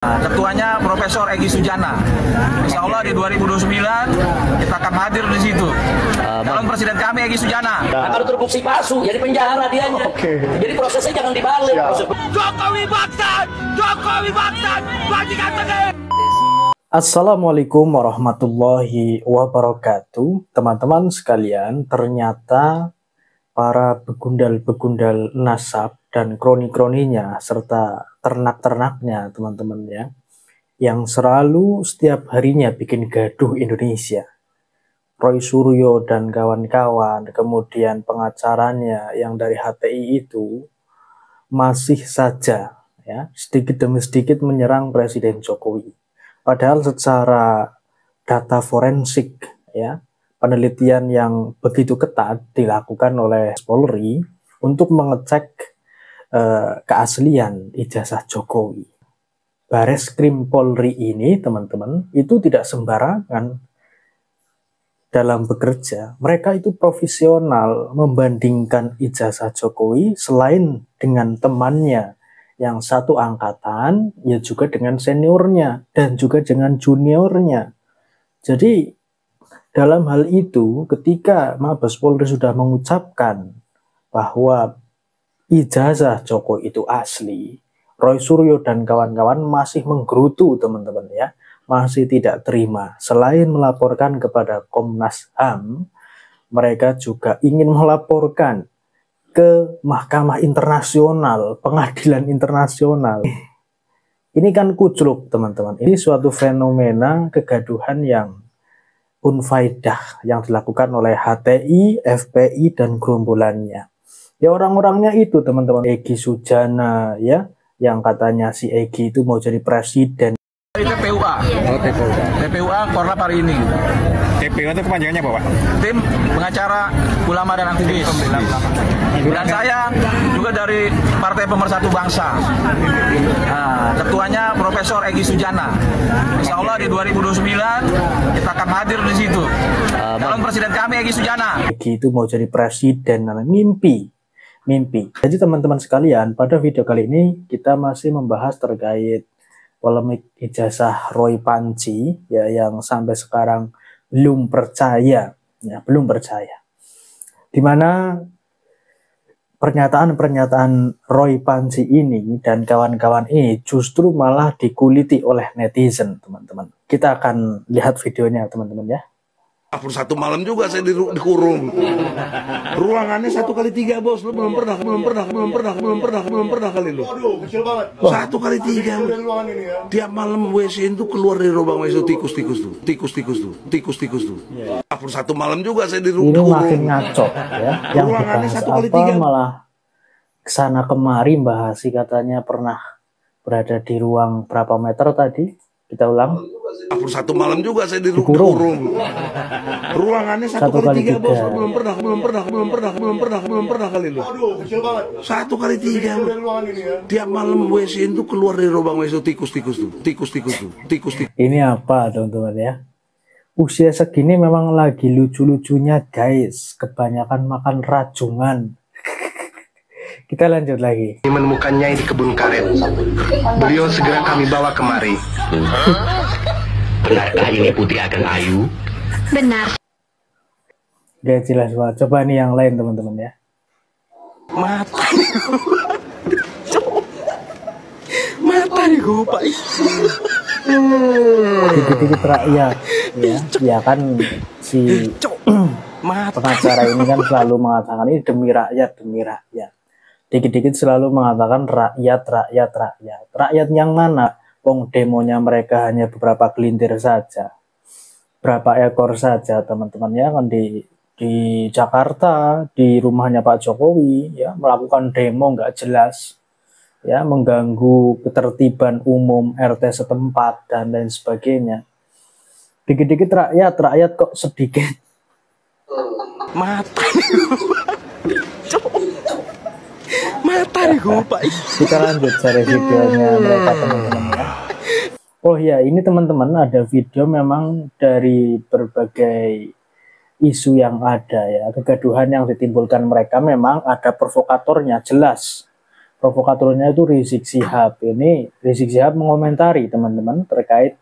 Ketuanya Profesor Egy Sujana. Insya Allah di 2029 kita akan hadir di situ. Calon presiden kami Egy Sujana. Kalau terbukti palsu, jadi penjara dia. Jadi prosesnya jangan dibalik. Jokowi Baksan, Jokowi Baksan, bagikan tegak. Assalamualaikum warahmatullahi wabarakatuh. Teman-teman sekalian, ternyata para begundal-begundal nasab dan kroni-kroninya serta ternak-ternaknya teman-teman ya, yang selalu setiap harinya bikin gaduh Indonesia, Roy Suryo dan kawan-kawan, kemudian pengacaranya yang dari HTI itu masih saja ya sedikit demi sedikit menyerang Presiden Jokowi. Padahal secara data forensik ya, penelitian yang begitu ketat dilakukan oleh Polri untuk mengecek keaslian ijazah Jokowi. Bareskrim Polri ini teman-teman itu tidak sembarangan dalam bekerja. Mereka itu profesional membandingkan ijazah Jokowi selain dengan temannya yang satu angkatan, ya juga dengan seniornya dan juga dengan juniornya. Jadi dalam hal itu ketika Mabes Polri sudah mengucapkan bahwa ijazah Jokowi itu asli, Roy Suryo dan kawan-kawan masih menggerutu teman-teman ya, masih tidak terima. Selain melaporkan kepada Komnas HAM, mereka juga ingin melaporkan ke Mahkamah Internasional, Pengadilan Internasional. Ini kan kucluk teman-teman. Ini suatu fenomena kegaduhan yang unfaidah yang dilakukan oleh HTI, FPI dan gerombolannya. Ya orang-orangnya itu teman-teman, Egy Sujana ya, yang katanya si Egy itu mau jadi presiden. TPUA. Oh, TPUA. TPUA Korlap hari ini. TPUA itu kepanjangannya apa, Pak? Tim pengacara ulama dan aktivis. Dan saya juga dari Partai Pemersatu Bangsa. Ketuanya Profesor Egy Sujana. Insya Allah di 2029 kita akan hadir di situ. Calon presiden kami Egy Sujana. Egy itu mau jadi presiden, mimpi. Jadi teman-teman sekalian, pada video kali ini kita masih membahas terkait polemik ijazah Roy Panci ya, yang sampai sekarang belum percaya ya, dimana pernyataan Roy Panci ini dan kawan-kawan ini justru malah dikuliti oleh netizen teman-teman. Kita akan lihat videonya teman-teman ya. Satu malam juga saya dikurung. Ruangannya 1x3 bos, lu belum pernah kali lu. Aduh, kecil banget. 1x3. Ya. Tiap malam WC itu keluar dari lubang WC tikus tuh. Satu malam juga saya dikurung. Ini makin ngaco ya. Yang Ruangannya dibahas 1x3. apa malah kesana kemari Mbak Hasi katanya pernah berada di ruang berapa meter tadi? Kita ulang. Satu malam juga saya dikurung. Ruangannya 1x3 bos, lu belum pernah kali lu. Aduh, kecil banget. 1x3. Ya. Tiap malam WC itu keluar dari lubang WC tikus tuh. Ini apa teman-teman ya? Usia segini memang lagi lucu-lucunya guys. Kebanyakan makan rajungan. Kita lanjut lagi. Menemukannya di kebun karet. Beliau segera kami bawa kemari. Benarkah ini putri akan Ayu? Benar. Gak jelas banget. Coba nih yang lain teman-teman ya. Mata nih gue Pak. Dikit-dikit rakyat ya kan si pengacara ini kan selalu mengatakan ini demi rakyat. Dikit-dikit selalu mengatakan rakyat. Rakyat yang mana? Wong demonya mereka hanya beberapa gelintir saja, berapa ekor saja teman-teman ya kan, di Jakarta di rumahnya Pak Jokowi ya, melakukan demo nggak jelas ya, mengganggu ketertiban umum RT setempat dan lain sebagainya. Dikit-dikit rakyat kok sedikit. Mata nih gue Pak. Kita lanjut cari videonya mereka teman-teman ya. Oh ya, ini teman-teman ada video memang dari berbagai isu yang ada ya, kegaduhan yang ditimbulkan mereka memang ada provokatornya jelas. Provokatornya itu Rizik Syihab. Ini Rizik Syihab mengomentari teman-teman terkait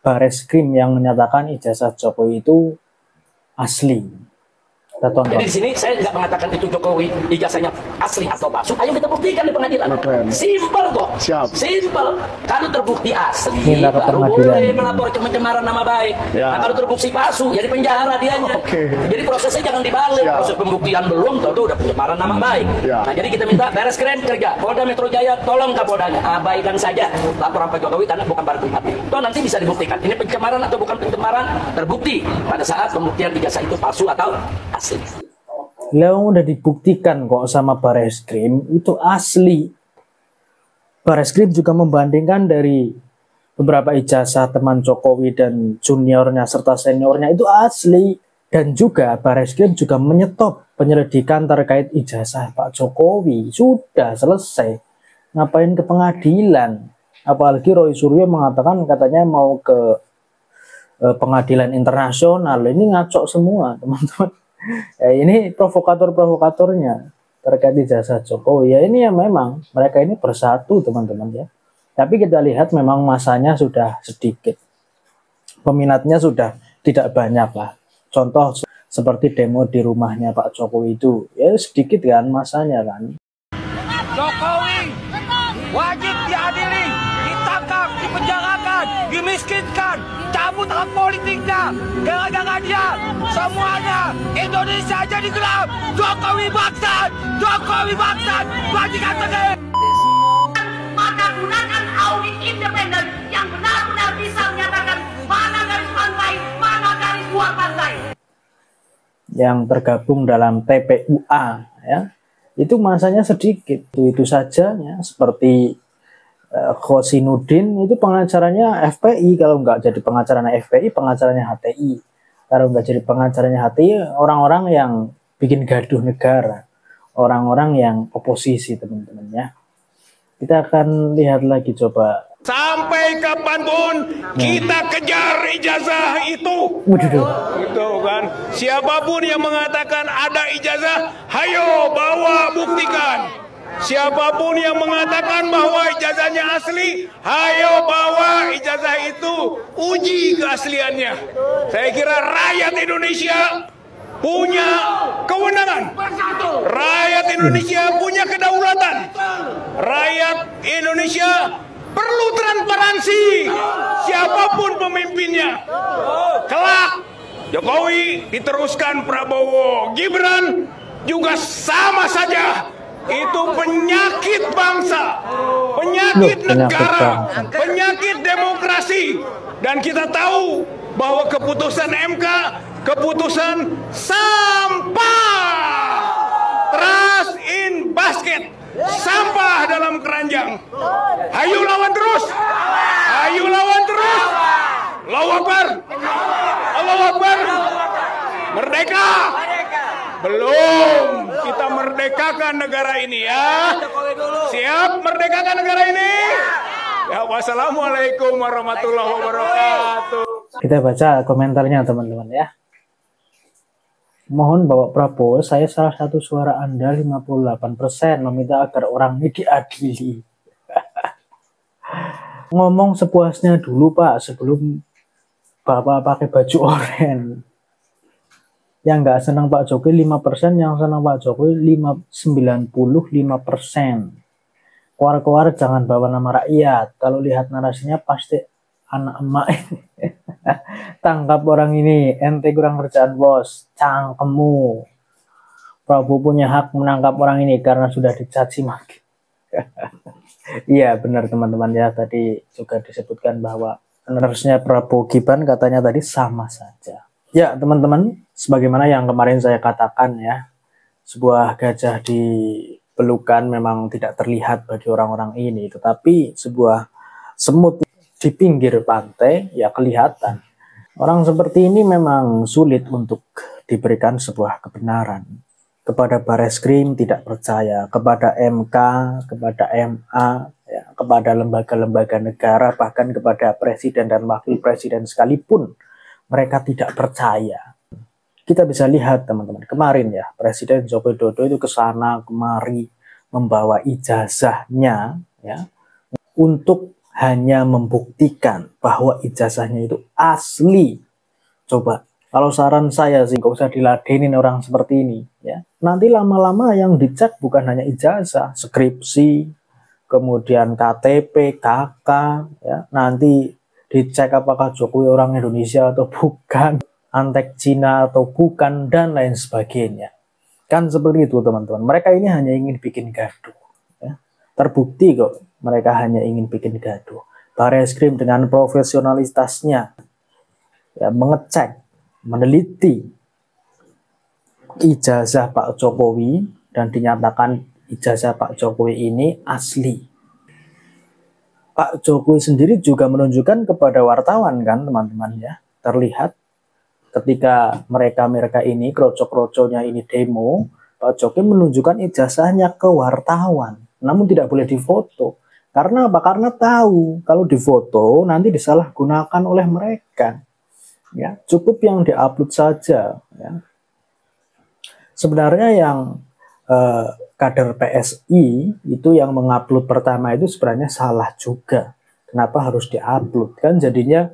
Bareskrim yang menyatakan ijazah Jokowi itu asli. Kita tonton. Jadi di sini saya nggak mengatakan itu Jokowi ijazahnya asli atau palsu. Ayo kita buktikan di pengadilan. Simpel kok. Simpel. Kalau terbukti asli, baru boleh melapor pencemaran nama baik. Nah, kalau terbukti palsu, jadi penjara dianya. Jadi prosesnya jangan dibalik. Proses pembuktian belum, tentu udah pencemaran nama baik. Nah, jadi kita minta Bareskrim kerja. Polda Metro Jaya, tolong Kapoldanya abaikan saja laporan Pak Jokowi karena bukan barang pribadi. Toh nanti bisa dibuktikan ini pencemaran atau bukan pencemaran, terbukti pada saat pembuktian ijazah itu palsu atau asli. Yang udah dibuktikan kok sama Bareskrim itu asli. Bareskrim juga membandingkan dari beberapa ijazah teman Jokowi dan juniornya serta seniornya itu asli. Dan juga Bareskrim juga menyetop penyelidikan terkait ijazah Pak Jokowi. Sudah selesai. Ngapain ke pengadilan? Apalagi Roy Suryo mengatakan katanya mau ke pengadilan internasional. Ini ngaco semua teman-teman. Ya, ini provokator-provokatornya terkait ijazah Jokowi. Ya ini ya memang mereka ini bersatu teman-teman ya. Tapi kita lihat memang masanya sudah sedikit. Peminatnya sudah tidak banyak lah. Contoh seperti demo di rumahnya Pak Jokowi itu. Ya sedikit kan masanya kan. Jokowi wajib diadili, ditangkap, dipenjarakan, dimiskinkan, cabut hak politiknya. Gara-gara dia semuanya Indonesia jadi gelap. Jokowi bangsat, Jokowi bangsat, bajikan tegak. Maka gunakan audit independen yang benar-benar bisa menyatakan mana garis pantai, mana garis luar pantai. Yang tergabung dalam TPUA ya. Itu masanya sedikit, itu saja ya. Seperti Khosinudin itu pengacaranya FPI, kalau nggak jadi pengacaranya FPI, pengacaranya HTI. Kalau nggak jadi pengacaranya HTI, orang-orang yang bikin gaduh negara, orang-orang yang oposisi teman-teman ya. Kita akan lihat lagi coba. Sampai kapanpun kita kejar ijazah itu. Itu kan. Siapapun yang mengatakan ada ijazah, hayo bawa buktikan. Siapapun yang mengatakan bahwa ijazahnya asli, hayo bawa ijazah itu, uji keasliannya. Saya kira rakyat Indonesia punya kewenangan. Rakyat Indonesia punya kedaulatan. Rakyat Indonesia perlu transparansi. Siapapun pemimpinnya. Kelak Jokowi diteruskan Prabowo, Gibran juga sama saja. Itu penyakit bangsa, penyakit negara, penyakit demokrasi. Dan kita tahu bahwa keputusan MK keputusan sampah, trash in basket, sampah dalam keranjang. Ayo lawan terus, ayo lawan terus. Allahu Akbar, Allahu Akbar. Merdeka belum, kita merdekakan negara ini ya. Siap merdekakan negara ini ya. Wassalamualaikum warahmatullahi wabarakatuh. Kita baca komentarnya teman-teman ya. Mohon Bapak Prabowo, saya salah satu suara Anda 58% meminta agar orang ini diadili. Ngomong sepuasnya dulu Pak, sebelum Bapak pakai baju oranye. Yang nggak senang Pak Jokowi 5%, yang senang Pak Jokowi 95%. Keluar-keluar jangan bawa nama rakyat. Kalau lihat narasinya pasti anak emak ini. Tangkap orang ini, ente kurang kerjaan bos, cangkemmu. Prabowo punya hak menangkap orang ini karena sudah dicaci maki. Iya benar teman-teman ya, tadi juga disebutkan bahwa harusnya Prabowo Gibran katanya tadi sama saja. Ya teman-teman, sebagaimana yang kemarin saya katakan ya, sebuah gajah di pelukan memang tidak terlihat bagi orang-orang ini, tetapi sebuah semut di pinggir pantai ya kelihatan. Orang seperti ini memang sulit untuk diberikan sebuah kebenaran. Kepada Bareskrim tidak percaya, kepada MK, kepada MA, ya, kepada lembaga-lembaga negara, bahkan kepada presiden dan wakil presiden sekalipun mereka tidak percaya. Kita bisa lihat teman-teman, kemarin ya Presiden Joko Widodo itu ke sana kemari membawa ijazahnya ya untuk hanya membuktikan bahwa ijazahnya itu asli. Coba, kalau saran saya sih nggak usah diladenin orang seperti ini ya. Nanti lama-lama yang dicek bukan hanya ijazah, skripsi, kemudian KTP, KK ya. Nanti dicek apakah Jokowi orang Indonesia atau bukan, antek Cina atau bukan, dan lain sebagainya. Kan seperti itu teman-teman. Mereka ini hanya ingin bikin gaduh ya. Terbukti kok mereka hanya ingin bikin gaduh. Barreskrim dengan profesionalitasnya ya, mengecek, meneliti ijazah Pak Jokowi dan dinyatakan ijazah Pak Jokowi ini asli. Pak Jokowi sendiri juga menunjukkan kepada wartawan kan teman-teman ya. Terlihat ketika mereka ini kroco-kroconya ini demo, Pak Jokowi menunjukkan ijazahnya ke wartawan, namun tidak boleh difoto. Karena apa? Karena tahu kalau difoto nanti disalahgunakan oleh mereka. Ya, cukup yang diupload saja. Ya. Sebenarnya yang kader PSI itu yang mengupload pertama itu sebenarnya salah juga. Kenapa harus diupload? Kan jadinya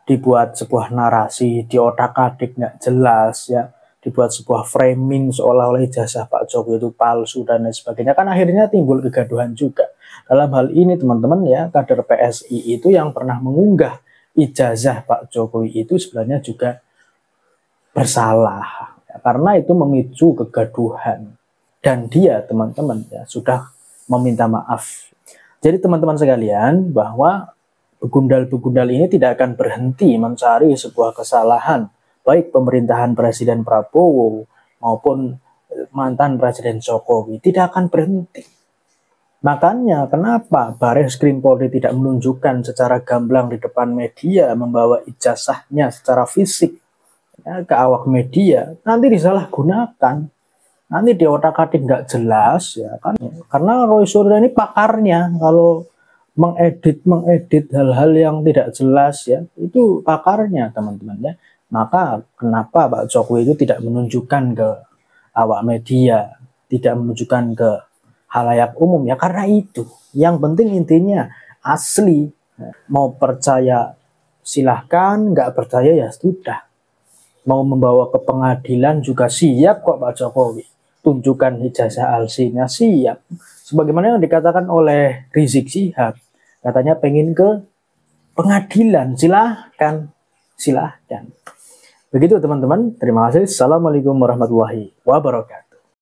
dibuat sebuah narasi, diotak-atik nggak jelas ya. Dibuat sebuah framing seolah-olah ijazah Pak Jokowi itu palsu dan lain sebagainya. Kan akhirnya timbul kegaduhan juga. Dalam hal ini teman-teman ya, kader PSI itu yang pernah mengunggah ijazah Pak Jokowi itu sebenarnya juga bersalah. Ya, karena itu memicu kegaduhan. Dan dia teman-teman ya sudah meminta maaf. Jadi teman-teman sekalian bahwa begundal-begundal ini tidak akan berhenti mencari sebuah kesalahan. Baik pemerintahan Presiden Prabowo maupun mantan Presiden Jokowi tidak akan berhenti. Makanya kenapa Barreskrim Polri tidak menunjukkan secara gamblang di depan media membawa ijazahnya secara fisik ya, ke awak media, nanti disalahgunakan, nanti diotak-atik nggak jelas ya kan? Karena Roy Suryo ini pakarnya kalau mengedit hal-hal yang tidak jelas ya, itu pakarnya teman-teman ya. Maka kenapa Pak Jokowi itu tidak menunjukkan ke awak media, tidak menunjukkan ke halayak umum ya, karena itu. Yang penting intinya asli. Mau percaya silahkan, nggak percaya ya sudah. Mau membawa ke pengadilan juga siap kok Pak Jokowi. Tunjukkan ijazah aslinya siap. Sebagaimana yang dikatakan oleh Rizik Syihab, katanya pengen ke pengadilan, silahkan. Silahkan. Begitu teman-teman, terima kasih. Assalamualaikum warahmatullahi wabarakatuh.